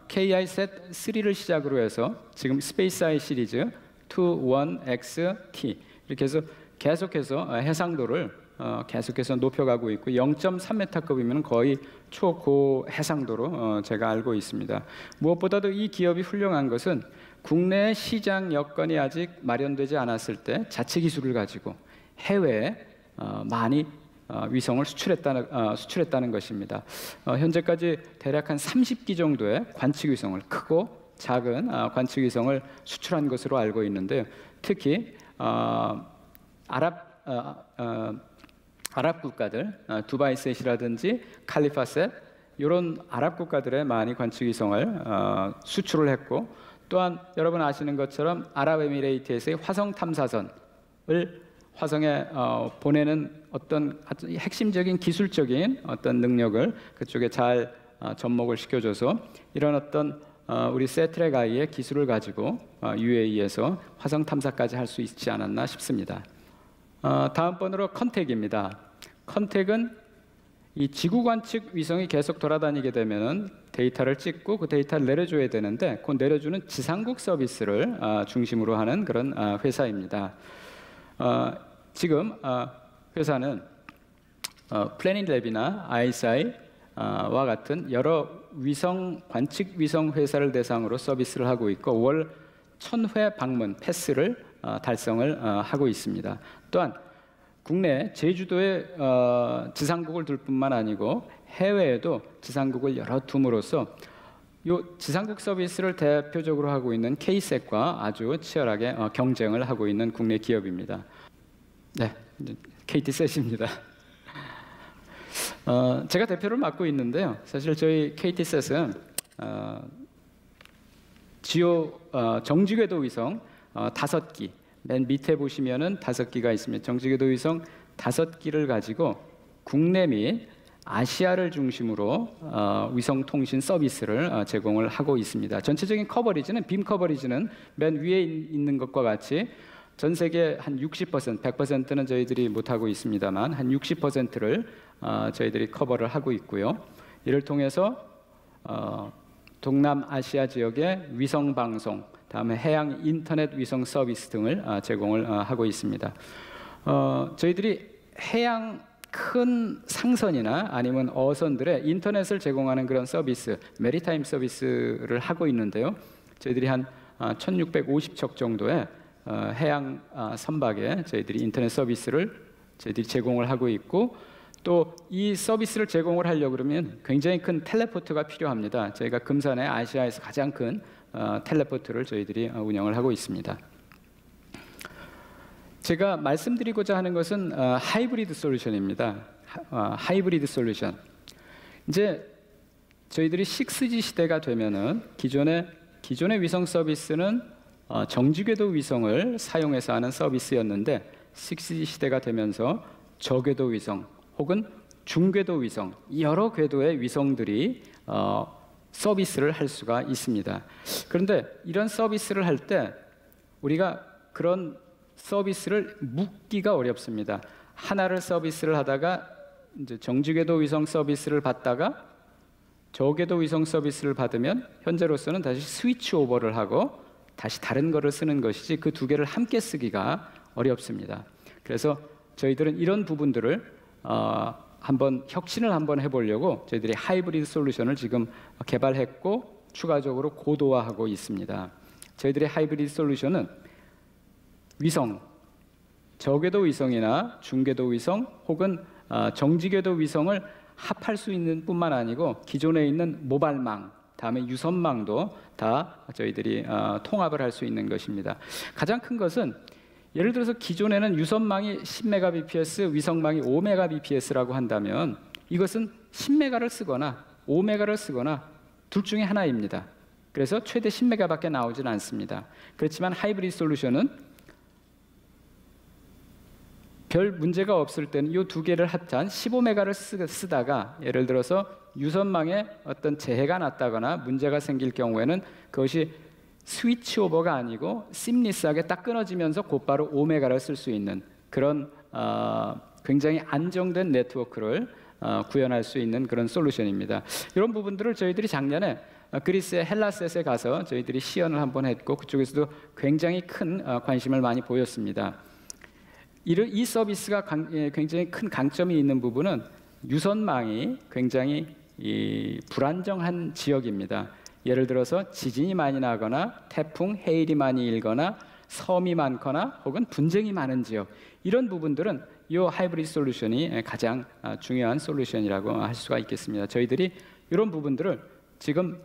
KISat-3를 시작으로 해서 지금 스페이스아이 시리즈 21XT 이렇게 해서 계속해서 해상도를 계속해서 높여가고 있고 0.3m급이면 거의 초고 해상도로 제가 알고 있습니다. 무엇보다도 이 기업이 훌륭한 것은 국내 시장 여건이 아직 마련되지 않았을 때 자체 기술을 가지고 해외에 많이 위성을 수출했다는 것입니다. 현재까지 대략 한 30기 정도의 관측 위성을, 크고 작은 관측 위성을 수출한 것으로 알고 있는데요. 특히 아랍 국가들, 두바이셋이라든지 칼리파셋, 이런 아랍 국가들에 많이 관측 위성을 수출을 했고, 또한 여러분 아시는 것처럼 아랍에미레이트에서의 화성 탐사선을 화성에 보내는 어떤 핵심적인 기술적인 어떤 능력을 그쪽에 잘 접목을 시켜줘서 이런 어떤 우리 세트랙 I의 기술을 가지고 UAE에서 화성 탐사까지 할 수 있지 않았나 싶습니다. 다음 번으로 컨택입니다. 컨택은 이 지구 관측 위성이 계속 돌아다니게 되면은 데이터를 찍고 그 데이터를 내려줘야 되는데, 그 내려주는 지상국 서비스를 중심으로 하는 그런 회사입니다. 지금 회사는 플래닛랩이나 ISI와 같은 여러 위성 관측 위성 회사를 대상으로 서비스를 하고 있고, 월 1000회 방문 패스를 달성을 하고 있습니다. 또한 국내 제주도에 지상국을 둘 뿐만 아니고 해외에도 지상국을 여러 둠으로써 이 지상국 서비스를 대표적으로 하고 있는 KSAT과 아주 치열하게 경쟁을 하고 있는 국내 기업입니다. 네, KT셋입니다. 제가 대표를 맡고 있는데요. 사실 저희 KT셋은 정지궤도 위성 5기, 맨 밑에 보시면은 5기가 있습니다. 정지궤도 위성 5기를 가지고 국내 및 아시아를 중심으로 위성 통신 서비스를 제공을 하고 있습니다. 전체적인 커버리지는, 빔 커버리지는 맨 위에 있는 것과 같이 전 세계 한 60%, 100%는 저희들이 못하고 있습니다만 한 60%를 저희들이 커버를 하고 있고요. 이를 통해서 동남아시아 지역의 위성 방송, 다음에 해양 인터넷 위성 서비스 등을 제공을 하고 있습니다. 저희들이 해양 큰 상선이나 아니면 어선들의 인터넷을 제공하는 그런 서비스, 메리타임 서비스를 하고 있는데요. 저희들이 한 1650척 정도의 해양 선박에 저희들이 인터넷 서비스를 저희들이 제공을 하고 있고, 또 이 서비스를 제공을 하려고 그러면 굉장히 큰 텔레포트가 필요합니다. 저희가 금산에 아시아에서 가장 큰 텔레포트를 저희들이 운영을 하고 있습니다. 제가 말씀드리고자 하는 것은 하이브리드 솔루션입니다. 하이브리드 솔루션. 이제 저희들이 6G 시대가 되면은 기존의 위성 서비스는 정지궤도 위성을 사용해서 하는 서비스였는데, 6G 시대가 되면서 저궤도 위성 혹은 중궤도 위성, 여러 궤도의 위성들이 서비스를 할 수가 있습니다. 그런데 이런 서비스를 할 때 우리가 그런 서비스를 묶기가 어렵습니다. 하나를 서비스를 하다가 이제 정지궤도 위성 서비스를 받다가 저궤도 위성 서비스를 받으면 현재로서는 다시 스위치 오버를 하고 다시 다른 거를 쓰는 것이지 그 두 개를 함께 쓰기가 어렵습니다. 그래서 저희들은 이런 부분들을 한번 혁신을 한번 해보려고 저희들이 하이브리드 솔루션을 지금 개발했고 추가적으로 고도화하고 있습니다. 저희들의 하이브리드 솔루션은 위성, 저궤도 위성이나 중궤도 위성 혹은 정지궤도 위성을 합할 수 있는 뿐만 아니고 기존에 있는 모발망, 다음에 유선망도 다 저희들이 통합을 할 수 있는 것입니다. 가장 큰 것은 예를 들어서 기존에는 유선망이 10Mbps, 위성망이 5Mbps라고 한다면 이것은 10메가를 쓰거나 5메가를 쓰거나 둘 중에 하나입니다. 그래서 최대 10메가밖에 나오진 않습니다. 그렇지만 하이브리드 솔루션은 별 문제가 없을 때는 이 두 개를 합한 15메가를 쓰다가 예를 들어서 유선망에 어떤 재해가 났다거나 문제가 생길 경우에는 그것이 스위치 오버가 아니고 심리스하게 딱 끊어지면서 곧바로 5메가를 쓸 수 있는 그런 굉장히 안정된 네트워크를 구현할 수 있는 그런 솔루션입니다. 이런 부분들을 저희들이 작년에 그리스의 헬라셋에 가서 저희들이 시연을 한번 했고 그쪽에서도 굉장히 큰 관심을 많이 보였습니다. 이 서비스가 굉장히 큰 강점이 있는 부분은 유선망이 굉장히 불안정한 지역입니다. 예를 들어서 지진이 많이 나거나 태풍, 해일이 많이 일거나 섬이 많거나 혹은 분쟁이 많은 지역, 이런 부분들은 이 하이브리드 솔루션이 가장 중요한 솔루션이라고 할 수가 있겠습니다. 저희들이 이런 부분들을 지금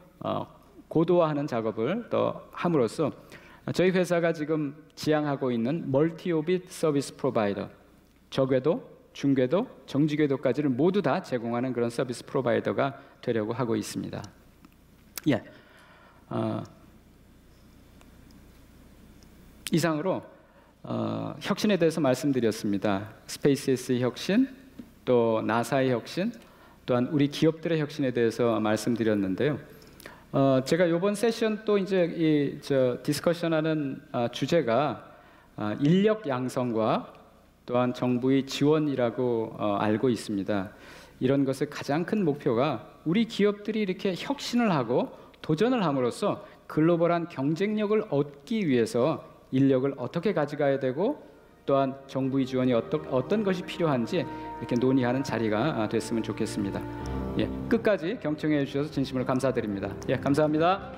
고도화하는 작업을 더 함으로써 저희 회사가 지금 지향하고 있는 멀티오빗 서비스 프로바이더, 저궤도, 중궤도, 정지궤도까지를 모두 다 제공하는 그런 서비스 프로바이더가 되려고 하고 있습니다. 예, 이상으로 혁신에 대해서 말씀드렸습니다. 스페이스X의 혁신, 또 나사의 혁신, 또한 우리 기업들의 혁신에 대해서 말씀드렸는데요. 제가 이번 세션 또 이제 디스커션하는 주제가 인력 양성과 또한 정부의 지원이라고 알고 있습니다. 이런 것의 가장 큰 목표가 우리 기업들이 이렇게 혁신을 하고 도전을 함으로써 글로벌한 경쟁력을 얻기 위해서 인력을 어떻게 가져가야 되고 또한 정부의 지원이 어떤 것이 필요한지 이렇게 논의하는 자리가 됐으면 좋겠습니다. 예, 끝까지 경청해 주셔서 진심으로 감사드립니다. 예, 감사합니다.